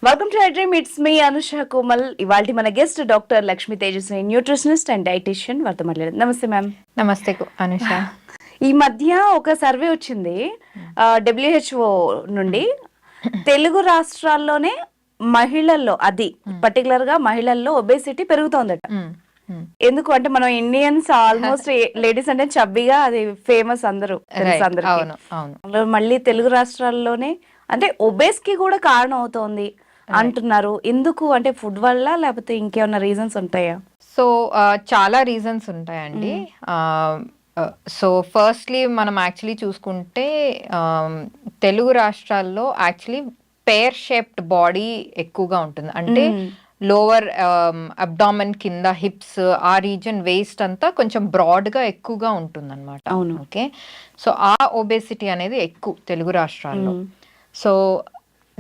Welcome to dream. It's me Anusha Komal. ఇవాళ మన guest doctor Lakshmi Tejaswi, nutritionist and dietitian. వారితో మాట్లాడారు. నమస్తే మ్యామ్. నమస్తే అనుష. ఈ మధ్య ఒక సర్వే వచ్చింది WHO నుండి. తెలుగు రాష్ట్రాల్లోనే మహిళల్లో, అది పర్టికులర్ గా మహిళల్లో ఒబేసిటీ పెరుగుతోందట. ఎందుకు అంటే మనం ఇండియన్స్ ఆల్మోస్ట్ లేడీస్ అంటే చబ్బిగా అది ఫేమస్, అందరూ తెలుసు అందరికి. మళ్ళీ తెలుగు రాష్ట్రాల్లోనే అంటే ఒబేస్ కి కూడా కారణం అవుతోంది అంటున్నారు. ఎందుకు అంటే ఫుడ్ వల్ల, లేకపోతే ఇంకేమైనా రీజన్స్ ఉంటాయా? సో చాలా రీజన్స్ ఉంటాయండి. సో ఫస్ట్లీ మనం యాక్చువల్లీ చూసుకుంటే తెలుగు రాష్ట్రాల్లో యాక్చువల్లీ పేర్ షేప్డ్ బాడీ ఎక్కువగా ఉంటుంది. అంటే లోవర్ అబ్డామన్ కింద హిప్స్ ఆ రీజన్, వేస్ట్ అంతా కొంచెం బ్రాడ్గా ఎక్కువగా ఉంటుంది అనమాట. ఓకే, సో ఆ ఒబేసిటీ అనేది ఎక్కువ తెలుగు రాష్ట్రాల్లో. సో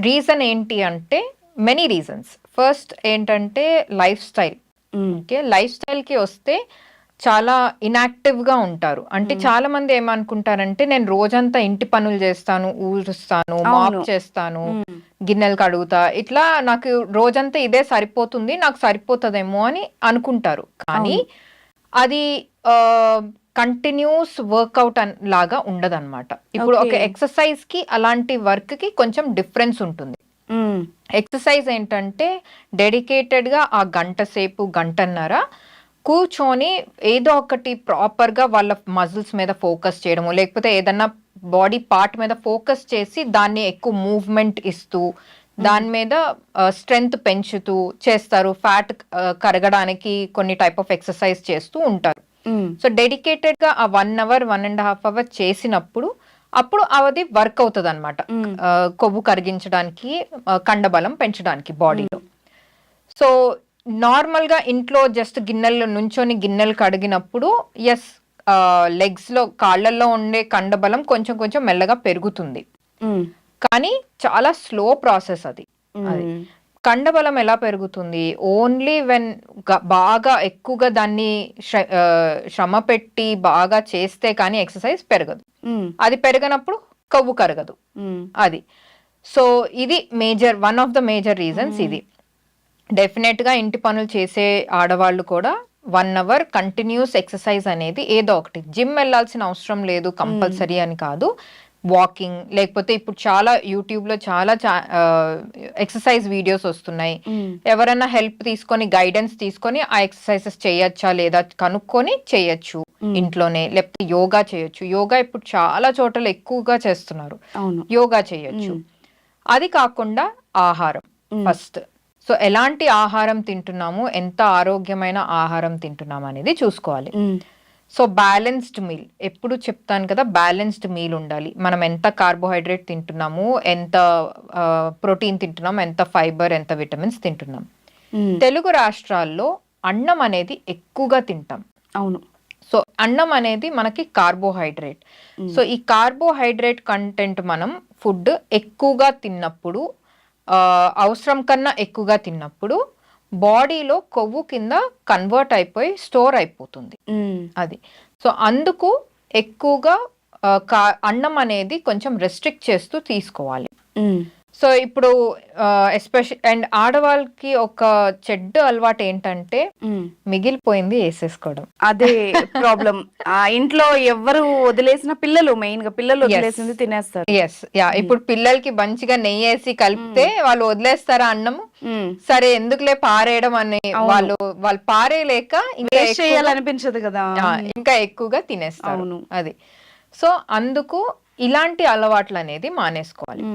రీజన్ ఏంటి అంటే మెనీ రీజన్స్. ఫస్ట్ ఏంటంటే లైఫ్ స్టైల్. ఓకే, లైఫ్ స్టైల్కి వస్తే చాలా ఇన్యాక్టివ్గా ఉంటారు. అంటే చాలా మంది ఏమనుకుంటారంటే నేను రోజంతా ఇంటి పనులు చేస్తాను, ఊరుస్తాను, మాప్ చేస్తాను, గిన్నెలు కడుగుతా, ఇట్లా నాకు రోజంతా ఇదే సరిపోతుంది, నాకు సరిపోతుందేమో అని అనుకుంటారు. కానీ అది కంటిన్యూస్ వర్కౌట్ లాగా ఉండదన్నమాట. ఇప్పుడు ఒక ఎక్సర్సైజ్ కి అలాంటి వర్క్ కి కొంచెం డిఫరెన్స్ ఉంటుంది. ఎక్సర్సైజ్ ఏంటంటే డెడికేటెడ్ గా ఆ గంట సేపు, గంటన్నర కూర్చొని ఏదో ఒకటి ప్రాపర్ గా వాళ్ళ మజిల్స్ మీద ఫోకస్ చేయడము, లేకపోతే ఏదన్నా బాడీ పార్ట్ మీద ఫోకస్ చేసి దాన్ని ఎక్కువ మూవ్మెంట్ ఇస్తూ దాని మీద స్ట్రెంగ్త్ పెంచుతూ చేస్తారు. ఫ్యాట్ కరగడానికి కొన్ని టైప్ ఆఫ్ ఎక్సర్సైజ్ చేస్తూ ఉంటారు. సో డెడికేటెడ్ గా ఆ 1 hour 1.5 hours చేసినప్పుడు అప్పుడు అది వర్క్ అవుతుంది అనమాట. కొవ్వు కరిగించడానికి, కండబలం పెంచడానికి బాడీలో. సో నార్మల్ గా ఇంట్లో జస్ట్ గిన్నెలు నుంచొని గిన్నెలు కడిగినప్పుడు ఎస్, లెగ్స్ లో, కాళ్ళల్లో ఉండే కండబలం కొంచెం కొంచెం మెల్లగా పెరుగుతుంది. కానీ చాలా స్లో ప్రాసెస్ అది. కండబలం ఎలా పెరుగుతుంది? ఓన్లీ వెన్ బాగా ఎక్కువగా దాన్ని శ్రమ పెట్టి బాగా చేస్తే కానీ ఎక్సర్సైజ్ పెరగదు. అది పెరగనప్పుడు కొవ్వు కరగదు అది. సో ఇది major, one of the major reasons ఇది. డెఫినెట్ గా ఇంటి పనులు చేసే ఆడవాళ్ళు కూడా 1 hour కంటిన్యూస్ ఎక్సర్సైజ్ అనేది, ఏదో ఒకటి, జిమ్ వెళ్ళాల్సిన అవసరం లేదు కంపల్సరీ అని కాదు, వాకింగ్, లేకపోతే ఇప్పుడు చాలా యూట్యూబ్ లో చాలా ఎక్సర్సైజ్ వీడియోస్ వస్తున్నాయి. ఎవరైనా హెల్ప్ తీసుకొని, గైడెన్స్ తీసుకొని ఆ ఎక్సర్సైజెస్ చేయొచ్చా లేదా కనుక్కొని చేయొచ్చు ఇంట్లోనే. లేకపోతే యోగా చేయొచ్చు. యోగా ఇప్పుడు చాలా చోట్ల ఎక్కువగా చేస్తున్నారు, యోగా చేయొచ్చు. అది కాకుండా ఆహారం ఫస్ట్. సో ఎలాంటి ఆహారం తింటున్నాము, ఎంత ఆరోగ్యమైన ఆహారం తింటున్నాము అనేది చూసుకోవాలి. సో బ్యాలెన్స్డ్ మీల్, ఎప్పుడు చెప్తాను కదా, బ్యాలెన్స్డ్ మీల్ ఉండాలి. మనం ఎంత కార్బోహైడ్రేట్ తింటున్నాము, ఎంత ప్రోటీన్ తింటున్నాము, ఎంత ఫైబర్, ఎంత విటమిన్స్ తింటున్నాం. తెలుగు రాష్ట్రాల్లో అన్నం అనేది ఎక్కువగా తింటాం. అవును. సో అన్నం అనేది మనకి కార్బోహైడ్రేట్. సో ఈ కార్బోహైడ్రేట్ కంటెంట్ మనం ఫుడ్ ఎక్కువగా తిన్నప్పుడు, అవసరం కన్నా ఎక్కువగా తిన్నప్పుడు బాడీలో కొవ్వు కింద కన్వర్ట్ అయిపోయి స్టోర్ అయిపోతుంది అది. సో అందుకు ఎక్కువగా అన్నం అనేది కొంచెం రెస్ట్రిక్ట్ చేస్తూ తీసుకోవాలి. సో ఇప్పుడు ఎస్పెషల్ అండ్ ఆడవాళ్ళకి ఒక చెడ్డ అలవాటు ఏంటంటే మిగిలిపోయింది వేసేసుకోవడం. అదే ప్రాబ్లం. ఆ ఇంట్లో ఎవరు వదిలేసిన, పిల్లలు మెయిన్ గా పిల్లలు వదిలేసింది తినేస్తారు. Yes, yeah. ఇప్పుడు పిల్లలకి మంచిగా నెయ్యి వేసి కలిపితే వాళ్ళు వదిలేస్తారా అన్నము? సరే ఎందుకులే పారేయడం అని వాళ్ళు పారేయలేక ఇంకా చేయాలనిపించదు కదా, ఇంకా ఎక్కువగా తినేస్తారు అది. సో అందుకు ఇలాంటి అలవాట్లు అనేది మానేసుకోవాలి.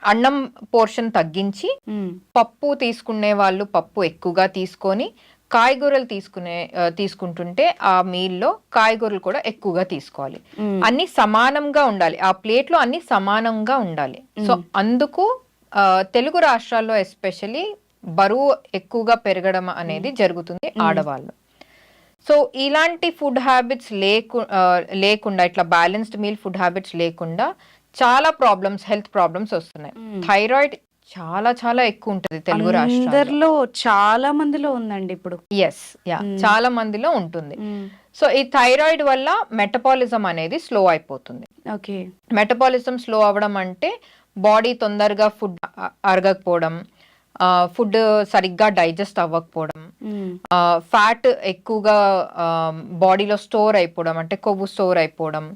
అన్నం పోర్షన్ తగ్గించి పప్పు తీసుకునే వాళ్ళు పప్పు ఎక్కువగా తీసుకొని, కాయగూరలు తీసుకుంటుంటే ఆ మీల్లో కాయగూరలు కూడా ఎక్కువగా తీసుకోవాలి. అన్ని సమానంగా ఉండాలి, ఆ ప్లేట్ లో అన్ని సమానంగా ఉండాలి. సో అందుకు తెలుగు రాష్ట్రాల్లో ఎస్పెషల్లీ బరువు ఎక్కువగా పెరగడం అనేది జరుగుతుంది ఆడవాళ్ళు. సో ఇలాంటి ఫుడ్ హ్యాబిట్స్ లేకుండా, ఇట్లా బ్యాలెన్స్డ్ మీల్ ఫుడ్ హ్యాబిట్స్ లేకుండా చాలా ప్రాబ్లమ్స్, హెల్త్ ప్రాబ్లమ్స్ వస్తున్నాయి. థైరాయిడ్ చాలా చాలా ఎక్కువ ఉంటుంది తెలుగు రాష్ట్రాల్లో. చాలా మందిలో ఉందండి ఇప్పుడు. ఎస్, యా, చాలా మందిలో ఉంటుంది. సో ఈ థైరాయిడ్ వల్ల మెటబాలిజం అనేది స్లో అయిపోతుంది. ఓకే, మెటబాలిజం స్లో అవ్వడం అంటే బాడీ తొందరగా ఫుడ్ అరగకపోవడం, ఫుడ్ సరిగ్గా డైజెస్ట్ అవ్వకపోవడం, ఫ్యాట్ ఎక్కువగా బాడీలో స్టోర్ అయిపోవడం, అంటే కొవ్వు స్టోర్ అయిపోవడం,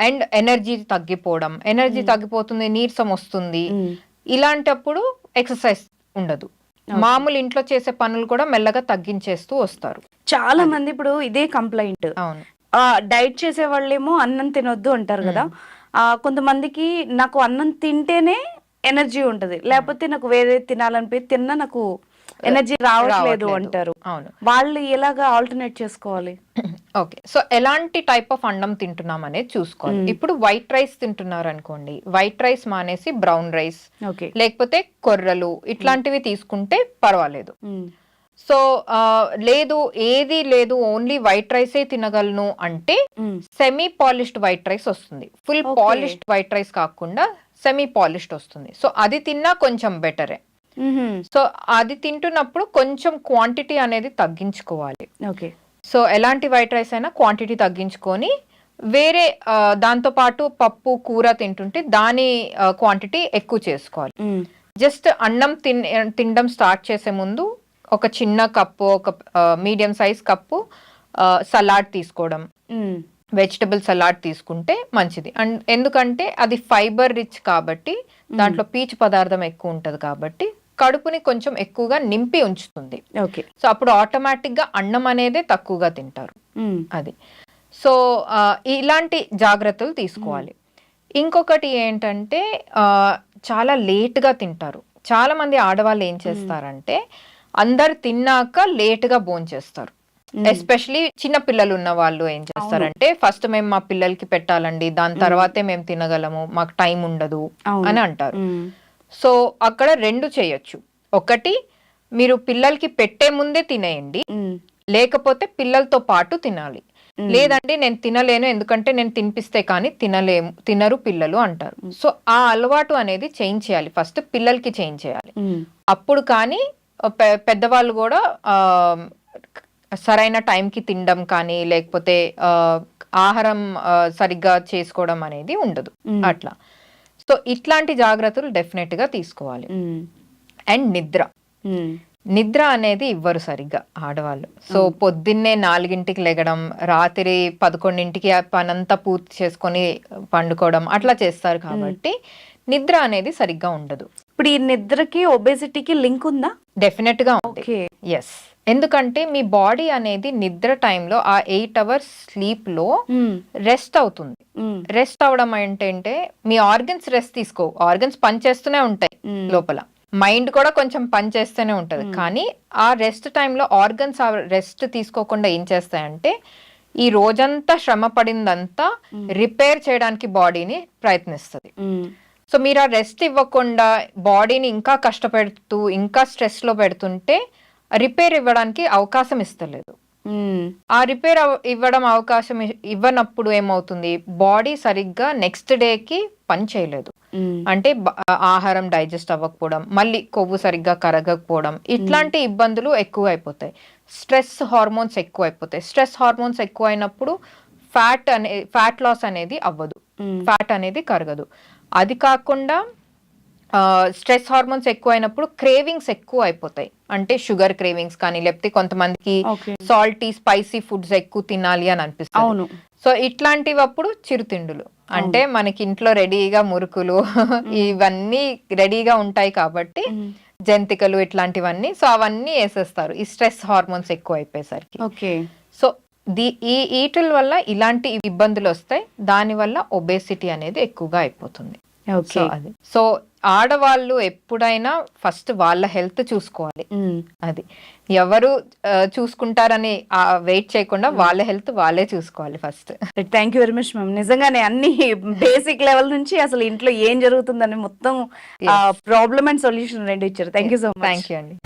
అండ్ ఎనర్జీ తగ్గిపోతుంది, నీరసం వస్తుంది. ఇలాంటప్పుడు ఎక్సర్సైజ్ ఉండదు. మామూలు ఇంట్లో చేసే పనులు కూడా మెల్లగా తగ్గించేస్తూ వస్తారు. చాలా మంది ఇప్పుడు ఇదే కంప్లైంట్. అవును, డైట్ చేసే వాళ్ళేమో అన్నం తినొద్దు అంటారు కదా. కొంతమందికి నాకు అన్నం తింటేనే ఎనర్జీ ఉంటది, లేకపోతే నాకు వేరే తినాలనిపి తిన్నా నాకు ఎనర్జీ రావట్లేదు అంటారు. అవును, వాళ్ళు ఎలాగా ఆల్టర్నేట్ చేసుకోవాలి? ఓకే, సో ఎలాంటి టైప్ ఆఫ్ అన్నం తింటున్నాం అనేది చూసుకోవాలి. ఇప్పుడు వైట్ రైస్ తింటున్నారు అనుకోండి, వైట్ రైస్ మానేసి బ్రౌన్ రైస్ లేకపోతే కొర్రలు ఇట్లాంటివి తీసుకుంటే పర్వాలేదు. సో ఏది లేదు ఓన్లీ వైట్ రైసే తినగలను అంటే సెమీ పాలిష్డ్ వైట్ రైస్ వస్తుంది. ఫుల్ పాలిష్డ్ వైట్ రైస్ కాకుండా సెమీ పాలిష్డ్ వస్తుంది. సో అది తిన్నా కొంచెం బెటరే. సో అది తింటున్నప్పుడు కొంచెం క్వాంటిటీ అనేది తగ్గించుకోవాలి. ఓకే, సో ఎలాంటి వైట్ రైస్ అయినా క్వాంటిటీ తగ్గించుకొని వేరే దాంతో పాటు పప్పు కూర తింటుంటే దాని క్వాంటిటీ ఎక్కువ చేసుకోవాలి. జస్ట్ అన్నం తినడం స్టార్ట్ చేసే ముందు ఒక చిన్న కప్పు, ఒక మీడియం సైజ్ కప్పు సలాడ్ తీసుకోవడం, వెజిటబుల్ సలాడ్ తీసుకుంటే మంచిది. అండ్ ఎందుకంటే అది ఫైబర్ రిచ్ కాబట్టి దాంట్లో పీచు పదార్థం ఎక్కువ ఉంటది కాబట్టి కడుపుని కొంచెం ఎక్కువగా నింపి ఉంచుతుంది. సో అప్పుడు ఆటోమేటిక్ గా అన్నం అనేది తక్కువగా తింటారు. అది సో ఇలాంటి జాగ్రత్తలు తీసుకోవాలి. ఇంకొకటి ఏంటంటే చాలా లేట్ గా తింటారు. చాలా మంది ఆడవాళ్ళు ఏం చేస్తారంటే అందరు తిన్నాక లేట్ గా భోంచేస్తారు. ఎస్పెషలీ చిన్న పిల్లలు ఉన్న వాళ్ళు ఏం చేస్తారంటే ఫస్ట్ మేము మా పిల్లలకి పెట్టాలండి, దాని తర్వాతే మేము తినగలము, మాకు టైం ఉండదు అని అంటారు. సో అక్కడ రెండు చేయొచ్చు. ఒకటి, మీరు పిల్లలకి పెట్టే ముందే తినేయండి, లేకపోతే పిల్లలతో పాటు తినాలి. లేదంటే నేను తినలేను ఎందుకంటే నేను తినిపిస్తే కానీ తినరు పిల్లలు అంటారు. సో ఆ అలవాటు అనేది చేంజ్ చేయాలి, ఫస్ట్ పిల్లలకి చేంజ్ చేయాలి. అప్పుడు కానీ పెద్దవాళ్ళు కూడా సరైన టైంకి తినడం కానీ లేకపోతే ఆహారం సరిగ్గా చేసుకోవడం అనేది ఉండదు అట్లా. సో ఇట్లాంటి జాగ్రత్తలు డెఫినెట్ గా తీసుకోవాలి. అండ్ నిద్ర అనేది ఇవ్వరు సరిగ్గా ఆడవాళ్ళు. సో పొద్దున్నే 4ంటికి లెగడం, రాత్రి 11ంటికి పనంతా పూర్తి చేసుకొని పండుకోవడం అట్లా చేస్తారు కాబట్టి నిద్ర అనేది సరిగ్గా ఉండదు. ఇప్పుడు ఈ నిద్రకి ఒబేసిటీకి లింక్ ఉందా? డెఫినెట్ గా ఉంది. ఎస్, ఎందుకంటే మీ బాడీ అనేది నిద్ర టైంలో ఆ 8 hours స్లీప్ లో రెస్ట్ అవుతుంది. రెస్ట్ అవడం ఏంటంటే మీ ఆర్గన్స్ రెస్ట్ ఆర్గన్స్ పనిచేస్తూనే ఉంటాయి లోపల, మైండ్ కూడా కొంచెం పనిచేస్తూనే ఉంటది. కానీ ఆ రెస్ట్ టైంలో ఆర్గన్స్ రెస్ట్ తీసుకోకుండా ఏం చేస్తాయంటే ఈ రోజంతా శ్రమ పడిందంతా రిపేర్ చేయడానికి బాడీని ప్రయత్నిస్తుంది. సో మీరు ఆ రెస్ట్ ఇవ్వకుండా బాడీని ఇంకా కష్టపెడుతూ ఇంకా స్ట్రెస్ లో పెడుతుంటే రిపేర్ ఇవ్వడానికి అవకాశం ఇస్తలేదు. ఆ రిపేర్ ఇవ్వడం అవకాశం ఇవ్వనప్పుడు ఏమవుతుంది, బాడీ సరిగ్గా నెక్స్ట్ డేకి పని చేయలేదు. అంటే ఆహారం డైజెస్ట్ అవ్వకపోవడం, మళ్ళీ కొవ్వు సరిగ్గా కరగకపోవడం, ఇట్లాంటి ఇబ్బందులు ఎక్కువ అయిపోతాయి. స్ట్రెస్ హార్మోన్స్ ఎక్కువ అయిపోతాయి. స్ట్రెస్ హార్మోన్స్ ఎక్కువ అయినప్పుడు ఫ్యాట్ లాస్ అనేది అవ్వదు, ఫ్యాట్ అనేది కరగదు. అది కాకుండా స్ట్రెస్ హార్మోన్స్ ఎక్కువ అయినప్పుడు క్రేవింగ్స్ ఎక్కువ అయిపోతాయి. అంటే షుగర్ క్రేవింగ్స్ కానీ లేకపోతే కొంతమందికి సాల్టీ స్పైసీ ఫుడ్స్ ఎక్కువ తినాలి అని అనిపిస్తుంది. సో ఇట్లాంటివి అప్పుడు చిరుతిండులు అంటే మనకి ఇంట్లో రెడీగా మురుకులు ఇవన్నీ రెడీగా ఉంటాయి కాబట్టి జంతికలు ఇట్లాంటివన్నీ, సో అవన్నీ వేసేస్తారు ఈ స్ట్రెస్ హార్మోన్స్ ఎక్కువ అయిపోయేసరికి. సో వీటి వల్ల ఇలాంటి ఇబ్బందులు వస్తాయి. దాని వల్ల ఒబేసిటీ అనేది ఎక్కువగా అయిపోతుంది. సో ఆడవాళ్ళు ఎప్పుడైనా ఫస్ట్ వాళ్ళ హెల్త్ చూసుకోవాలి. అది ఎవరు చూసుకుంటారని వెయిట్ చేయకుండా వాళ్ళ హెల్త్ వాళ్ళే చూసుకోవాలి first. Thank you very much ma'am. నిజంగానే అన్ని బేసిక్ లెవెల్ నుంచి అసలు ఇంట్లో ఏం జరుగుతుందని మొత్తం ప్రాబ్లమ్ అండ్ సొల్యూషన్ రెండు ఇచ్చారు. Thank you so much. Thank you అండి.